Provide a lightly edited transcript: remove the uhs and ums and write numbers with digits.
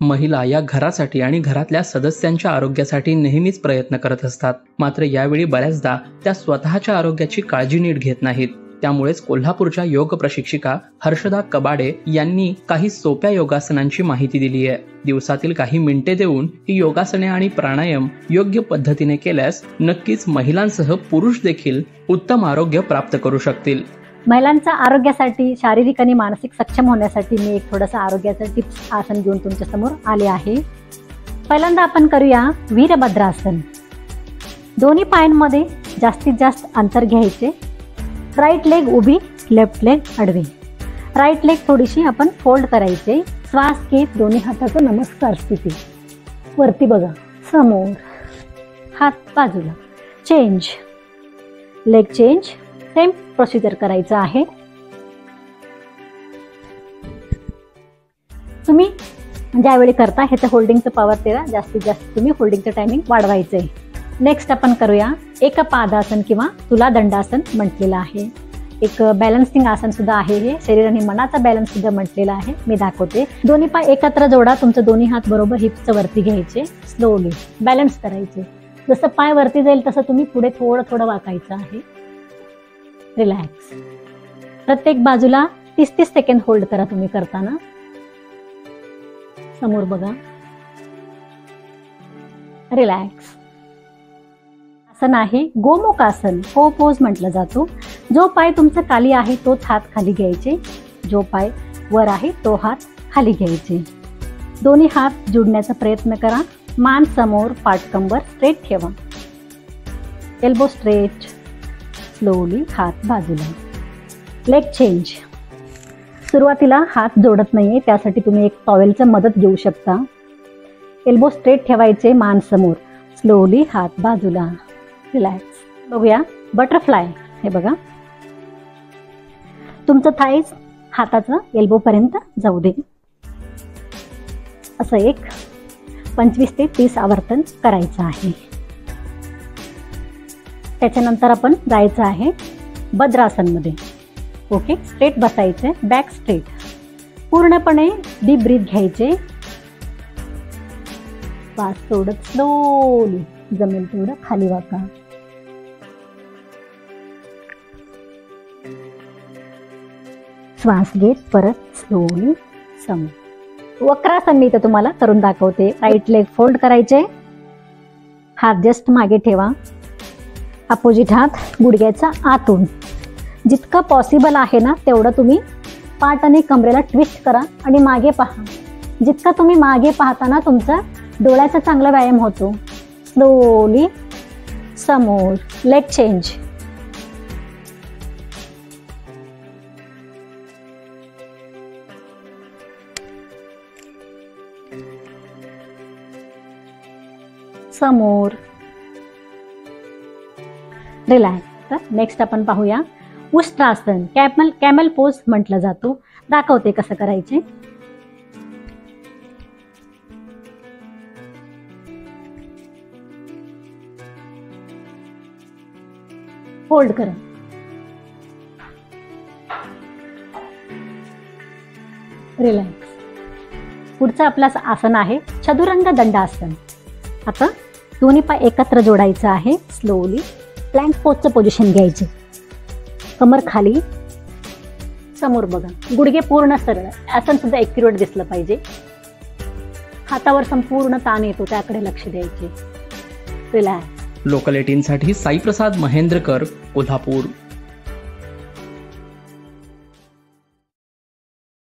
महिला या घरासाठी आणि घरातल्या सदस्यांच्या आरोग्यासाठी नेहमीच प्रयत्न करत असतात. मात्र यावेळी बऱ्याचदा त्या स्वतःच्या आरोग्याची काळजी नीट घेत नाहीत. त्यामुळेच कोल्हापूरच्या योग प्रशिक्षिका हर्षदा कबाडे यांनी काही सोप्या योगासनांची माहिती दिली आहे. दिवसातील काही मिनिटे देऊन ही योगासने आणि प्राणायाम योग्य पद्धतीने केल्यास नक्कीच महिलांसह पुरुष देखील उत्तम आरोग्य प्राप्त करू शकतील. महिलांच्या आरोग्यासाठी, शारीरिक आणि मानसिक सक्षम होण्यासाठी मी एक थोडंसं आरोग्याचं टिप्स आसन घेऊन तुमच्या समोर आले आहे. पहिल्यांदा आपण करूया वीरभद्रासन. दोन्ही पायांमध्ये जास्तीत जास्त अंतर घ्यायचे. राईट लेग उभी, लेफ्ट लेग आडवे. राईट लेग थोडीशी आपण फोल्ड करायचे. श्वास घेत दोन्ही हाताचं नमस्कार स्थिती. वरती बघा, समोर, हात बाजूला. Change, leg change. Same procedure करायचं आहे. तुम्ही ज्यावेळी करता ह्याचं होल्डिंगचं पॉवर तेरा जास्तीत जास्त तुम्ही होल्डिंगचं टायमिंग वाढवायचंय. नेक्स्ट आपण करूया एक पादासन किंवा तुला दंडासन म्हटलेलं आहे. एक बॅलन्सिंग आसन सुद्धा आहे. हे शरीर आणि मनाचा बॅलन्स सुद्धा म्हटलेला आहे. मी दाखवते. दोन्ही पाय एकत्र जोडा. तुमचं दोन्ही हात बरोबर हिप्सच्या वरती घ्यायचे. स्लोली बॅलन्स करायचे. जसं पाय वरती जाईल तसं तुम्ही पुढे थोडं थोडं वाकायचं आहे. रिलॅक्स. प्रत्येक बाजूला 30-30 सेकंद होल्ड करा तुम्ही करताना. समोर बघा. रिलॅक्स. आसन आहे गोमुखासन. हो पोज म्हटलं जातो. जो पाय तुमचा खाली आहे तोच हात खाली घ्यायचे. जो पाय वर आहे तो हात खाली घ्यायचे. दोन्ही हात जोडण्याचा प्रयत्न करा. मान समोर, पाठ कंबर स्ट्रेट ठेवा. Elbow straight. स्लोली हात बाजूला. Leg change. सुरुवातीला हात जोडत नाहीये, त्यासाठी तुम्ही एक टॉवेलचं मदत घेऊ शकता. एल्बो स्ट्रेट ठेवायचे. मान समोर. स्लोली हात बाजूला. रिलॅक्स. बघूया बटरफ्लाय. हे बघा, तुमचं थाईज हाताचं एल्बो पर्यंत जाऊ दे. असं एक 25 ते 30 आवर्तन करायचं आहे. त्याच्यानंतर आपण जायचं आहे भद्रासन मध्ये. ओके, स्ट्रेट बसायचे. Back straight. पूर्णपणे डीप ब्रीथ घ्यायचे. श्वास सोडत स्लोली जमेल तेवढं खाली वाका. श्वास घेत परत स्लोली समोर. वक्रासन मी इथं तुम्हाला करून दाखवते. राईट लेग फोल्ड करायचे. हात जस्ट मागे ठेवा. अपोजिट हात गुडघ्याचा आतून. जितकं पॉसिबल आहे ना तेवढं तुम्ही पाठ आणि कमरेला ट्विस्ट करा आणि मागे पहा. जितका तुम्ही मागे पाहताना तुमचा डोळ्याचा चांगला व्यायाम होतो. स्लोली समोर. Leg change. समोर. रिलॅक्स. नेक्स्ट आपण पाहूया उष्ट्रासन. कॅमल पोज म्हटलं जातो. दाखवते कसं करायचे. होल्ड करा. रिलॅक्स. पुढचं आपलं आसन आहे चतुरंग दंडासन. आता दोन्ही पाय एकत्र जोडायचं आहे. स्लोली प्लँक पोजचं पोझिशन घ्यायचे. कमर खाली. समोर बघा. गुडघे पूर्ण सरळ. आसन सुद्धा ॲक्युरेट दिसलं पाहिजे. हातावर संपूर्ण ताण येतो, त्याकडे लक्ष द्यायचे. रिलॅक्स. लोकल 18 साठी साईप्रसाद महेंद्रकर, कोल्हापूर.